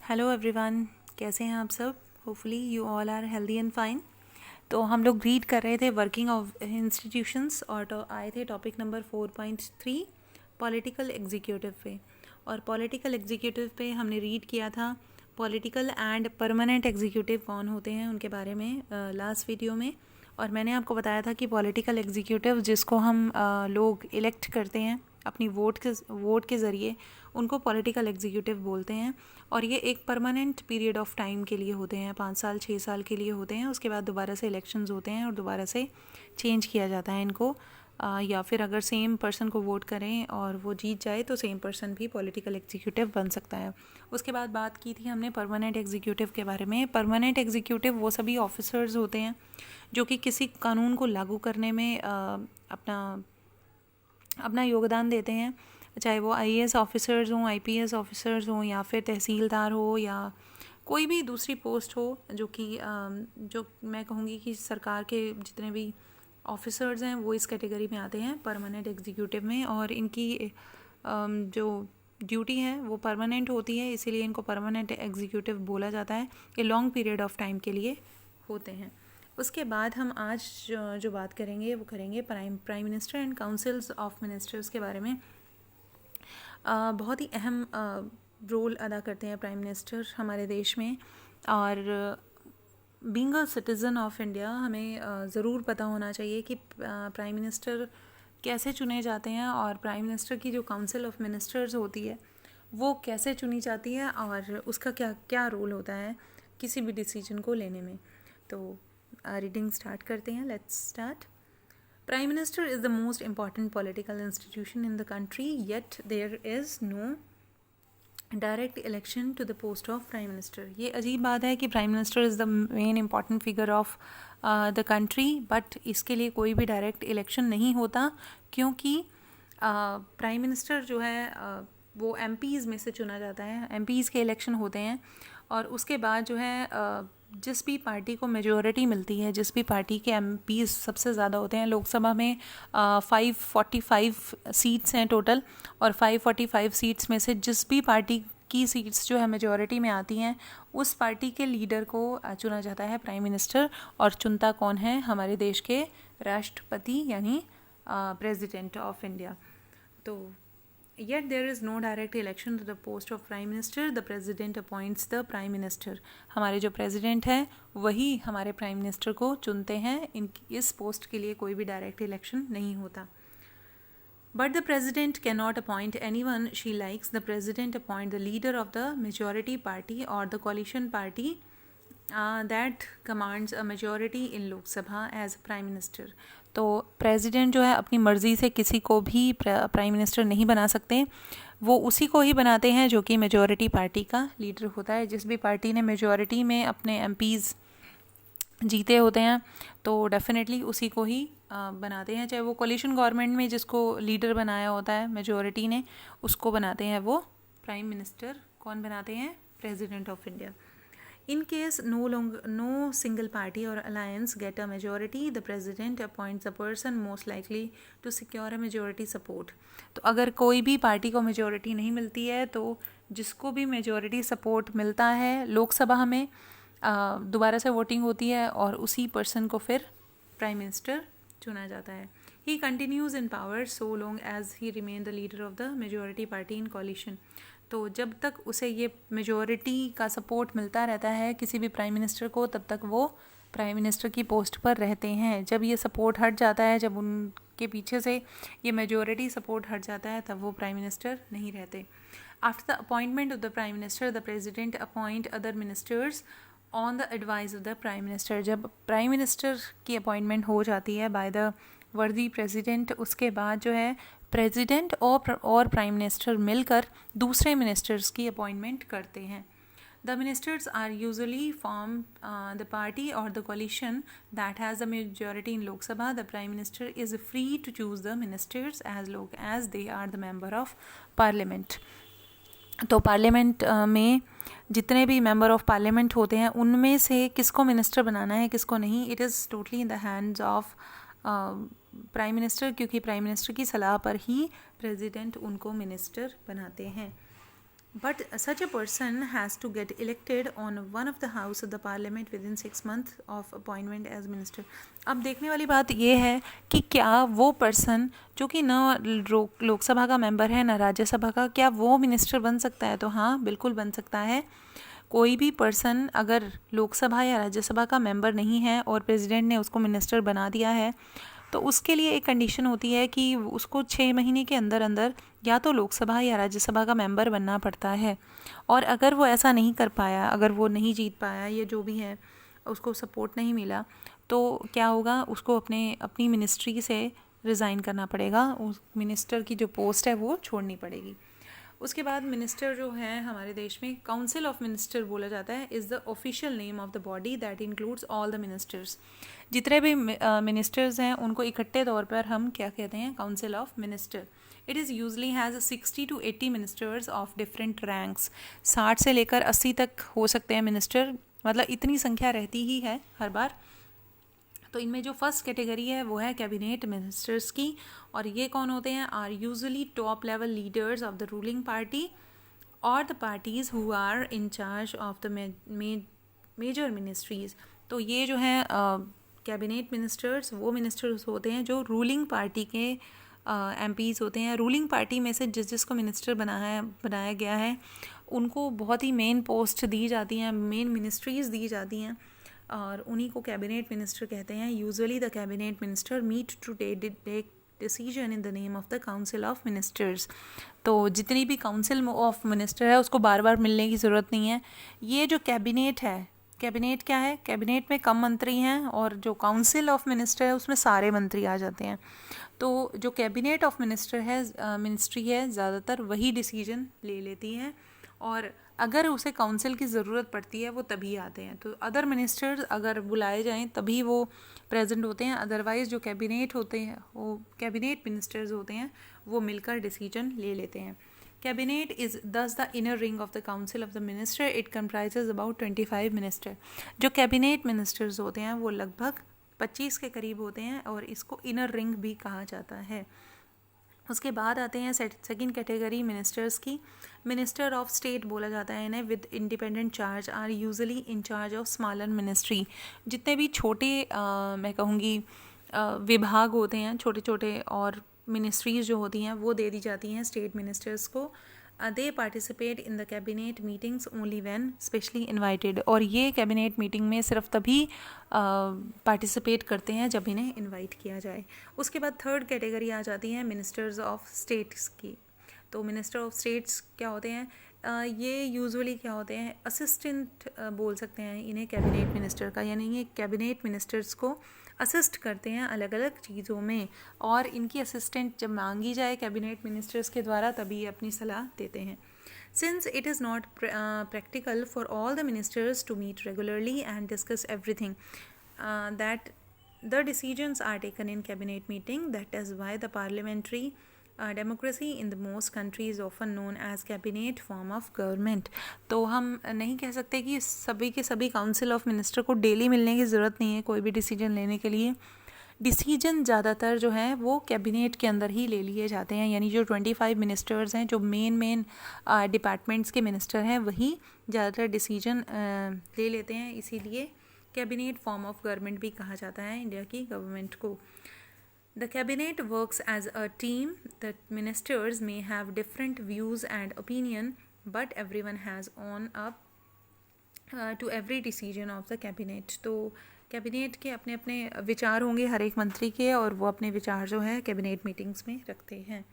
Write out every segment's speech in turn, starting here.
Hello everyone, कैसे हैं आप सब। Hopefully you all are healthy and fine. तो हम लोग रीड कर रहे थे वर्किंग ऑफ इंस्टीट्यूशंस और तो आए थे टॉपिक नंबर 4.3 पॉलिटिकल एग्जीक्यूटिव पे। और पॉलिटिकल एग्जीक्यूटिव पे हमने रीड किया था पॉलिटिकल एंड परमानेंट एग्जीक्यूटिव कौन होते हैं उनके बारे में लास्ट वीडियो में। और मैंने आपको बताया था कि पॉलिटिकल एग्जीक्यूटिव जिसको हम लोग इलेक्ट करते हैं अपनी वोट के ज़रिए, उनको पॉलिटिकल एग्जीक्यूटिव बोलते हैं। और ये एक परमानेंट पीरियड ऑफ टाइम के लिए होते हैं, 5 साल 6 साल के लिए होते हैं। उसके बाद दोबारा से इलेक्शंस होते हैं और दोबारा से चेंज किया जाता है इनको। या फिर अगर सेम पर्सन को वोट करें और वो जीत जाए तो सेम पर्सन भी पॉलिटिकल एग्जीक्यूटिव बन सकता है। उसके बाद बात की थी हमने परमानेंट एग्जीक्यूटिव के बारे में। परमानेंट एग्जीक्यूटिव वो सभी ऑफिसर्स होते हैं जो कि किसी कानून को लागू करने में अपना योगदान देते हैं, चाहे वो आईएएस ऑफिसर्स हों, आईपीएस ऑफिसर्स हों, या फिर तहसीलदार हो, या कोई भी दूसरी पोस्ट हो जो कि जो मैं कहूँगी कि सरकार के जितने भी ऑफिसर्स हैं वो इस कैटेगरी में आते हैं परमानेंट एग्जीक्यूटिव में। और इनकी जो ड्यूटी है वो परमानेंट होती है, इसीलिए इनको परमानेंट एग्जीक्यूटिव बोला जाता है। ये लॉन्ग पीरियड ऑफ टाइम के लिए होते हैं। उसके बाद हम आज जो बात करेंगे वो करेंगे prime minister and councils of ministers के बारे में। बहुत ही अहम रोल अदा करते हैं प्राइम मिनिस्टर हमारे देश में। और being a citizen of India हमें ज़रूर पता होना चाहिए कि प्राइम मिनिस्टर कैसे चुने जाते हैं और प्राइम मिनिस्टर की जो काउंसिल ऑफ मिनिस्टर्स होती है वो कैसे चुनी जाती है और उसका क्या क्या रोल होता है किसी भी डिसीजन को लेने में। तो रीडिंग स्टार्ट करते हैं। Let's start. Prime Minister is the most important political institution in the country, yet there is no direct election to the post of Prime Minister. ये अजीब बात है कि Prime Minister is the main important figure of the country, but इसके लिए कोई भी direct election नहीं होता, क्योंकि Prime Minister जो है वो MPs में से चुना जाता है। MPs के इलेक्शन होते हैं और उसके बाद जो है जिस भी पार्टी को मेजॉरिटी मिलती है, जिस भी पार्टी के एमपीज सबसे ज़्यादा होते हैं, लोकसभा में 545 सीट्स हैं टोटल, और 545 सीट्स में से जिस भी पार्टी की सीट्स जो है मेजॉरिटी में आती हैं उस पार्टी के लीडर को चुना जाता है प्राइम मिनिस्टर। और चुनता कौन है? हमारे देश के राष्ट्रपति यानी प्रेसिडेंट ऑफ इंडिया। तो Yet there is no direct election to the post of Prime Minister. The President appoints the Prime Minister. हमारे जो प्रेसिडेंट हैं वही हमारे प्राइम मिनिस्टर को चुनते हैं। इस पोस्ट के लिए कोई भी डायरेक्ट इलेक्शन नहीं होता। But the President cannot appoint anyone she likes. The President appoint the leader of the majority party or the coalition party that commands a majority in Lok Sabha as Prime Minister. तो president जो है अपनी मर्ज़ी से किसी को भी prime minister नहीं बना सकते, वो उसी को ही बनाते हैं जो कि मेजॉरिटी पार्टी का लीडर होता है। जिस भी पार्टी ने मेजॉरिटी में अपने एमपीज़ जीते होते हैं तो डेफिनेटली उसी को ही बनाते हैं, चाहे वो कोलिशन गवर्नमेंट में जिसको लीडर बनाया होता है मेजॉरिटी ने उसको बनाते हैं वो प्राइम मिनिस्टर। कौन बनाते हैं? President of India. In case no single party or alliance get a majority, the president appoints the person most likely to secure a majority support. तो अगर कोई भी पार्टी को मेजॉरिटी नहीं मिलती है तो जिसको भी मेजॉरिटी सपोर्ट मिलता है लोकसभा में दोबारा से वोटिंग होती है और उसी पर्सन को फिर प्राइम मिनिस्टर चुना जाता है। He continues in power so long as he remain the leader of the majority party in coalition. तो जब तक उसे ये मेजॉरिटी का सपोर्ट मिलता रहता है किसी भी प्राइम मिनिस्टर को, तब तक वो प्राइम मिनिस्टर की पोस्ट पर रहते हैं। जब ये सपोर्ट हट जाता है, जब उनके पीछे से ये मेजॉरिटी सपोर्ट हट जाता है, तब वो प्राइम मिनिस्टर नहीं रहते। After the appointment of the prime minister the president appoint other ministers on the advice of the prime minister. जब प्राइम मिनिस्टर की अपॉइंटमेंट हो जाती है बाय द वर्दी प्रेसिडेंट, उसके बाद जो है प्रेसिडेंट और प्राइम मिनिस्टर मिलकर दूसरे मिनिस्टर्स की अपॉइंटमेंट करते हैं। The ministers are usually form the party और the coalition that has the majority in Lok Sabha. The prime minister is free to choose the ministers as long as they are the member of parliament. तो parliament में जितने भी member of parliament होते हैं उनमें से किसको मिनिस्टर बनाना है किसको नहीं, it is totally in the hands of prime minister, क्योंकि प्राइम मिनिस्टर की सलाह पर ही प्रेसिडेंट उनको मिनिस्टर बनाते हैं। But such a person has to get elected on one of the house of the parliament within 6 months of appointment as minister. अब देखने वाली बात ये है कि क्या वो पर्सन जो कि न लोकसभा का मेंबर है न राज्यसभा का, क्या वो मिनिस्टर बन सकता है? तो हाँ, बिल्कुल बन सकता है। कोई भी पर्सन अगर लोकसभा या राज्यसभा का मेंबर नहीं है और प्रेसिडेंट ने उसको मिनिस्टर बना दिया है, तो उसके लिए एक कंडीशन होती है कि उसको 6 महीने के अंदर अंदर या तो लोकसभा या राज्यसभा का मेंबर बनना पड़ता है। और अगर वो ऐसा नहीं कर पाया, अगर वो नहीं जीत पाया, ये जो भी है उसको सपोर्ट नहीं मिला, तो क्या होगा, उसको अपनी मिनिस्ट्री से रिज़ाइन करना पड़ेगा, उस मिनिस्टर की जो पोस्ट है वो छोड़नी पड़ेगी। उसके बाद मिनिस्टर जो है हमारे देश में काउंसिल ऑफ मिनिस्टर बोला जाता है, is the official name of the body that includes all the ministers. जितने भी मिनिस्टर्स हैं उनको इकट्ठे तौर पर हम क्या कहते हैं? Council of minister. It is usually has 60 to 80 ministers of different ranks. 60 से लेकर 80 तक हो सकते हैं मिनिस्टर, मतलब इतनी संख्या रहती ही है हर बार। तो इनमें जो फर्स्ट कैटेगरी है वो है कैबिनेट मिनिस्टर्स की, और ये कौन होते हैं? Are usually top level leaders of the ruling party और the parties who are in charge of the major ministries. तो ये जो है कैबिनेट मिनिस्टर्स वो मिनिस्टर्स होते हैं जो रूलिंग पार्टी के एमपीज़ होते हैं। रूलिंग पार्टी में से जिसको मिनिस्टर बनाया गया है उनको बहुत ही मेन पोस्ट दी जाती हैं, मेन मिनिस्ट्रीज़ दी जाती हैं, और उन्हीं को कैबिनेट मिनिस्टर कहते हैं। Usually the cabinet minister meet to take decision in the name of the council of ministers. तो जितनी भी काउंसिल ऑफ मिनिस्टर है उसको बार बार मिलने की ज़रूरत नहीं है। ये जो कैबिनेट है, कैबिनेट क्या है? कैबिनेट में कम मंत्री हैं और जो काउंसिल ऑफ मिनिस्टर है उसमें सारे मंत्री आ जाते हैं। तो जो कैबिनेट ऑफ मिनिस्टर है, मिनिस्ट्री है, ज़्यादातर वही डिसीजन ले लेती हैं, और अगर उसे काउंसिल की ज़रूरत पड़ती है वो तभी आते हैं। तो अदर मिनिस्टर्स अगर बुलाए जाएं तभी वो प्रेजेंट होते हैं, अदरवाइज़ जो कैबिनेट होते हैं, वो कैबिनेट मिनिस्टर्स होते हैं, वो मिलकर डिसीजन ले लेते हैं। कैबिनेट इज़ दस the inner ring of the council of the minister. It comprises about 25 minister. जो कैबिनेट मिनिस्टर्स होते हैं वो लगभग 25 के करीब होते हैं, और इसको इनर रिंग भी कहा जाता है। उसके बाद आते हैं सेकंड कैटेगरी मिनिस्टर्स की। मिनिस्टर ऑफ स्टेट बोला जाता है इन्हें, with independent charge, are usually in charge of smaller ministry. जितने भी छोटे मैं कहूँगी विभाग होते हैं, छोटे छोटे, और मिनिस्ट्रीज़ जो होती हैं वो दे दी जाती हैं स्टेट मिनिस्टर्स को। दे participate in the cabinet meetings only when specially invited. और ये कैबिनेट मीटिंग में सिर्फ तभी पार्टिसिपेट करते हैं जब इन्हें इनवाइट किया जाए। उसके बाद थर्ड कैटेगरी आ जाती है मिनिस्टर्स ऑफ स्टेट्स की। तो मिनिस्टर ऑफ स्टेट्स क्या होते हैं? ये यूजुअली क्या होते हैं? असिस्टेंट बोल सकते हैं इन्हें कैबिनेट मिनिस्टर का, यानी ये कैबिनेट मिनिस्टर्स को असिस्ट करते हैं अलग अलग चीज़ों में, और इनकी असिस्टेंट जब मांगी जाए कैबिनेट मिनिस्टर्स के द्वारा तभी ये अपनी सलाह देते हैं। Since it is not practical for all the ministers to meet regularly and discuss everything that the decisions are taken in cabinet meeting, that is why the parliamentary democracy in the most country is often known as cabinet form of government. तो हम नहीं कह सकते कि सभी के सभी council of minister को डेली मिलने की ज़रूरत नहीं है कोई भी डिसीजन लेने के लिए। डिसीजन ज़्यादातर जो है वो कैबिनेट के अंदर ही ले लिए जाते हैं, यानी जो 25 मिनिस्टर्स हैं, जो मेन डिपार्टमेंट्स के मिनिस्टर हैं, वही ज़्यादातर डिसीजन ले लेते हैं। इसीलिए कैबिनेट फॉर्म ऑफ गवर्नमेंट भी कहा जाता है इंडिया की गवर्नमेंट को। The cabinet works as a team. The ministers may have different views and opinion, but everyone has on up to every decision of the cabinet. तो cabinet के अपने अपने विचार होंगे हर एक मंत्री के, और वो अपने विचार जो है कैबिनेट मीटिंग्स में रखते हैं।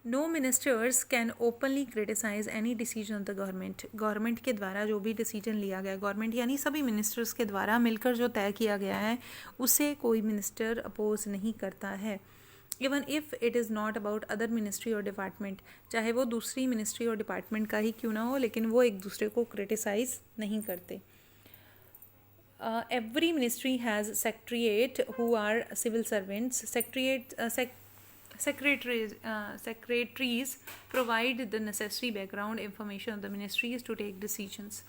No ministers can openly criticise any decision of the government. Government के द्वारा जो भी डिसीजन लिया गया, गवर्नमेंट यानी सभी मिनिस्टर्स के द्वारा मिलकर जो तय किया गया है, उसे कोई मिनिस्टर अपोज नहीं करता है। Even if it is not about other ministry और डिपार्टमेंट, चाहे वो दूसरी मिनिस्ट्री और डिपार्टमेंट का ही क्यों ना हो, लेकिन वो एक दूसरे को क्रिटिसाइज नहीं करते। Every ministry has secretariat who are civil servants. Secretaries provide the necessary background information of the ministries to take decisions.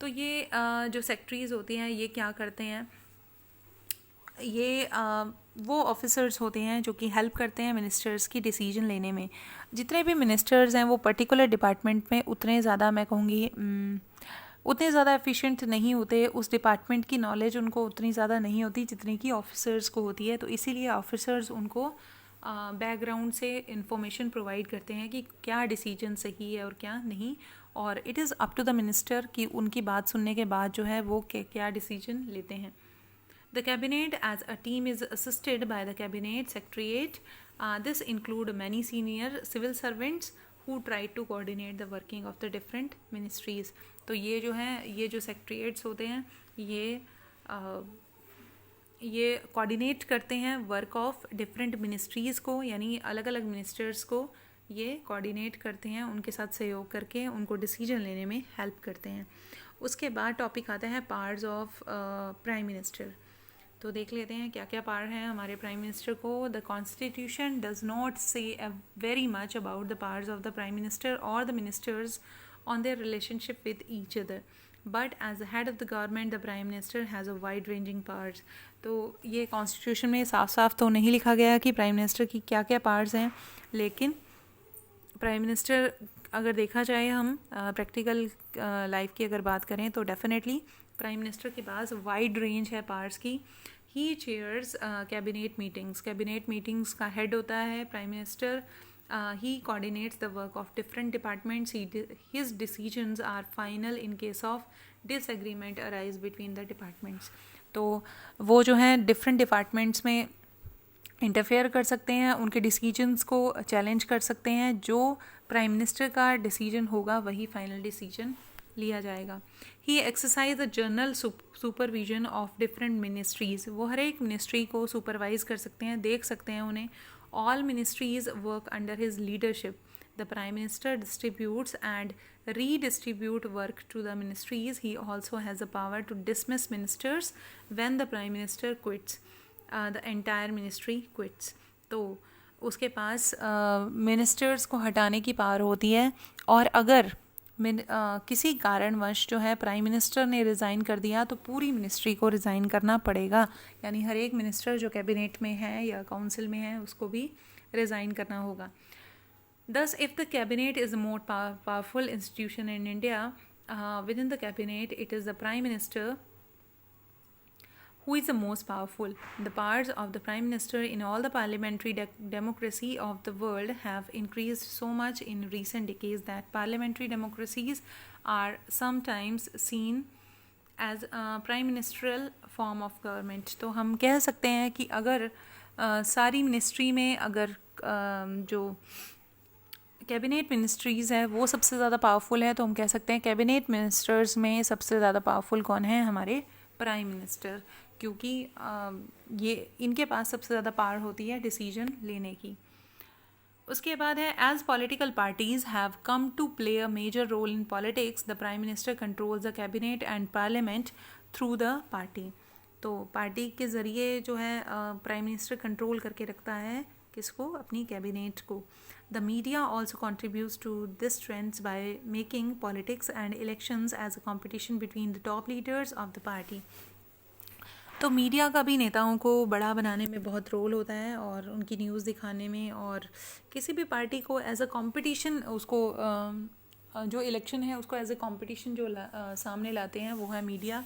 तो ये जो सेक्रेटरीज होती हैं ये क्या करते हैं? ये वो ऑफिसर्स होते हैं जो कि हेल्प करते हैं मिनिस्टर्स की डिसीजन लेने में। जितने भी मिनिस्टर्स हैं वो पर्टिकुलर डिपार्टमेंट में उतने ज़्यादा, मैं कहूँगी उतने ज़्यादा एफिशिएंट नहीं होते, उस डिपार्टमेंट की नॉलेज उनको उतनी ज़्यादा नहीं होती जितनी कि ऑफिसर्स को होती है। तो इसीलिए ऑफिसर्स उनको बैकग्राउंड से इंफॉर्मेशन प्रोवाइड करते हैं कि क्या डिसीजन सही है और क्या नहीं, और it is up to the minister कि उनकी बात सुनने के बाद जो है वो क्या डिसीजन लेते हैं। The cabinet as a team is assisted by the cabinet secretariat. This include many senior civil servants who try to coordinate the working of the different ministries. तो ये जो है, ये जो secretariats होते हैं ये कोऑर्डिनेट करते हैं वर्क ऑफ डिफरेंट मिनिस्ट्रीज़ को, यानी अलग अलग मिनिस्टर्स को ये कोऑर्डिनेट करते हैं, उनके साथ सहयोग करके उनको डिसीजन लेने में हेल्प करते हैं। उसके बाद टॉपिक आता है पावर्स ऑफ प्राइम मिनिस्टर। तो देख लेते हैं क्या क्या पावर है हमारे प्राइम मिनिस्टर को। The constitution does not say very much about the powers of the prime minister और the ministers on their relationship with each other, but as the head of the government the prime minister has a wide ranging powers. तो ये constitution में साफ साफ तो नहीं लिखा गया कि प्राइम मिनिस्टर की क्या क्या पावर्स हैं, लेकिन प्राइम मिनिस्टर अगर देखा जाए हम प्रैक्टिकल लाइफ की अगर बात करें तो डेफिनेटली प्राइम मिनिस्टर के पास वाइड रेंज है पावर्स की। ही चेयर्स कैबिनेट मीटिंग्स का हेड होता है prime minister. He coordinates the work of different departments. His decisions are final in case of disagreement arise between the departments. तो वो जो हैं डिफरेंट डिपार्टमेंट्स में इंटरफेयर कर सकते हैं, उनके डिसीजंस को चैलेंज कर सकते हैं। जो प्राइम मिनिस्टर का डिसीजन होगा वही फाइनल डिसीजन लिया जाएगा। He exercise the general supervision of different ministries. वो हर एक मिनिस्ट्री को सुपरवाइज कर सकते हैं, देख सकते हैं उन्हें। All ministries work under his leadership. The prime minister distributes and redistribute work to the ministries. He also has the power to dismiss ministers when the prime minister quits. The entire ministry quits. तो उसके पास ministers को हटाने की power होती है, और अगर किसी कारणवश जो है प्राइम मिनिस्टर ने रिज़ाइन कर दिया तो पूरी मिनिस्ट्री को रिज़ाइन करना पड़ेगा, यानी हर एक मिनिस्टर जो कैबिनेट में है या काउंसिल में है उसको भी रिज़ाइन करना होगा। Thus, if the cabinet is the more powerful institution in India, within the cabinet, it is the prime minister who is the most powerful. The powers of the prime minister in all the parliamentary democracy of the world have increased so much in recent decades that parliamentary democracies are sometimes seen as a prime ministerial form of government. तो हम कह सकते हैं कि अगर सारी ministry में अगर जो कैबिनेट मिनिस्ट्रीज़ है वो सबसे ज़्यादा पावरफुल है, तो हम कह सकते हैं कैबिनेट मिनिस्टर्स में सबसे ज़्यादा पावरफुल कौन है? हमारे प्राइम मिनिस्टर, क्योंकि ये इनके पास सबसे ज़्यादा पावर होती है डिसीजन लेने की। उसके बाद है as political parties have come to play a major role in politics, the prime minister controls the cabinet and parliament through the party. तो पार्टी के ज़रिए जो है प्राइम मिनिस्टर कंट्रोल करके रखता है किसको? अपनी कैबिनेट को। The media also contributes to this trends by making politics and elections as a competition between the top leaders of the party. तो मीडिया का भी नेताओं को बड़ा बनाने में बहुत रोल होता है, और उनकी न्यूज़ दिखाने में, और किसी भी पार्टी को एज अ कंपटीशन उसको जो इलेक्शन है उसको एज अ कंपटीशन जो सामने लाते हैं वो है मीडिया।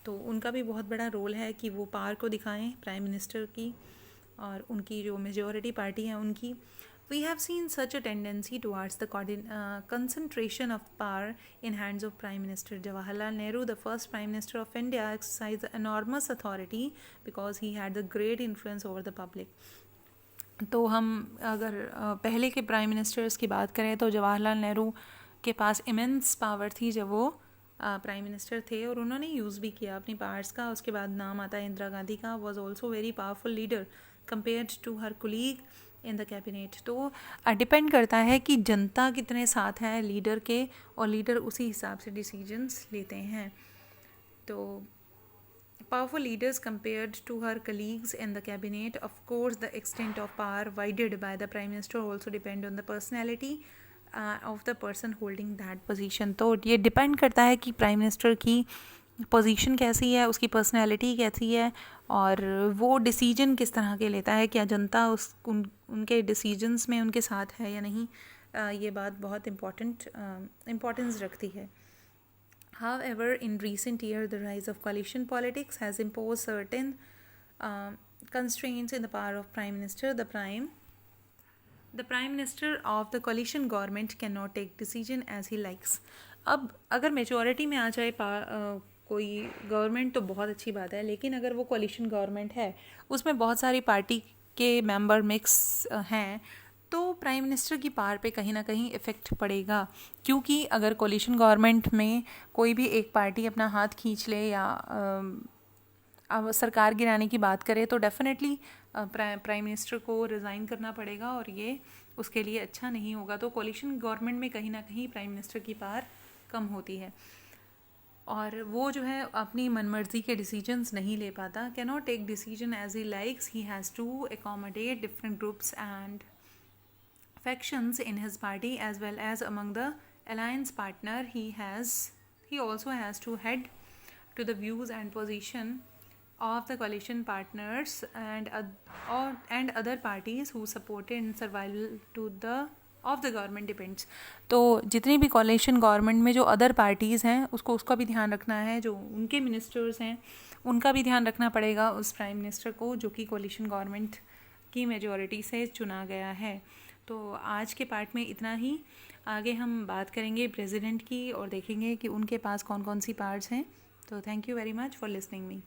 तो उनका भी बहुत बड़ा रोल है कि वो पावर को दिखाएं प्राइम मिनिस्टर की और उनकी जो मेजॉरिटी पार्टी है उनकी। We have seen such a tendency towards the concentration of power in hands of Prime Minister. Jawaharlal Nehru, the first Prime Minister of India, exercised enormous authority because he had the great influence over the public. तो हम अगर पहले के prime ministers की बात करें तो जवाहरलाल नेहरू के पास इमेंस पावर थी जब वो प्राइम मिनिस्टर थे, और उन्होंने यूज़ भी किया अपनी पावर्स का। उसके बाद नाम आता है इंदिरा गांधी का, was also very powerful leader compared to her colleague in the cabinet. तो डिपेंड करता है कि जनता कितने साथ है लीडर के, और लीडर उसी हिसाब से डिसीजंस लेते हैं। तो powerful leaders compared to her colleagues in the cabinet. Of course, the extent of power wielded by the prime minister also depend on the personality of the person holding that position. तो ये depend करता है कि prime minister की position कैसी है, उसकी personality कैसी है, और वो डिसीजन किस तरह के लेता है, क्या जनता उनके डिसीजंस में उनके साथ है या नहीं। ये बात बहुत इम्पोर्टेंस रखती है। However, in recent years, the rise of coalition politics has imposed certain constraints in the power of Prime Minister. The Prime Minister of the coalition government cannot take decision as he likes. अब अगर majority में आ जाए कोई government तो बहुत अच्छी बात है, लेकिन अगर वो कोalition गवर्नमेंट है, उसमें बहुत सारी पार्टी के मेंबर मिक्स हैं, तो प्राइम मिनिस्टर की पावर पे कहीं ना कहीं इफ़ेक्ट पड़ेगा। क्योंकि अगर कोलिशन गवर्नमेंट में कोई भी एक पार्टी अपना हाथ खींच ले या अब सरकार गिराने की बात करे, तो डेफिनेटली प्राइम मिनिस्टर को रिज़ाइन करना पड़ेगा, और ये उसके लिए अच्छा नहीं होगा। तो कोलिशन गवर्नमेंट में कहीं ना कहीं प्राइम मिनिस्टर की पावर कम होती है, और वो जो है अपनी मनमर्जी के डिसीजंस नहीं ले पाता। Cannot take decision as he likes, he has to accommodate different groups and factions in his party as well as among the alliance partner. He also has to head to the views and position of the coalition partners and other parties who supported in survival to the of the government depends. तो जितनी भी coalition government में जो other parties हैं उसका भी ध्यान रखना है, जो उनके मिनिस्टर्स हैं उनका भी ध्यान रखना पड़ेगा उस प्राइम मिनिस्टर को, जो कि कोलिशन गवर्नमेंट की मेजॉरिटी से चुना गया है। तो आज के पार्ट में इतना ही। आगे हम बात करेंगे प्रेसिडेंट की और देखेंगे कि उनके पास कौन कौन सी पार्ट्स हैं। तो thank you very much for listening me.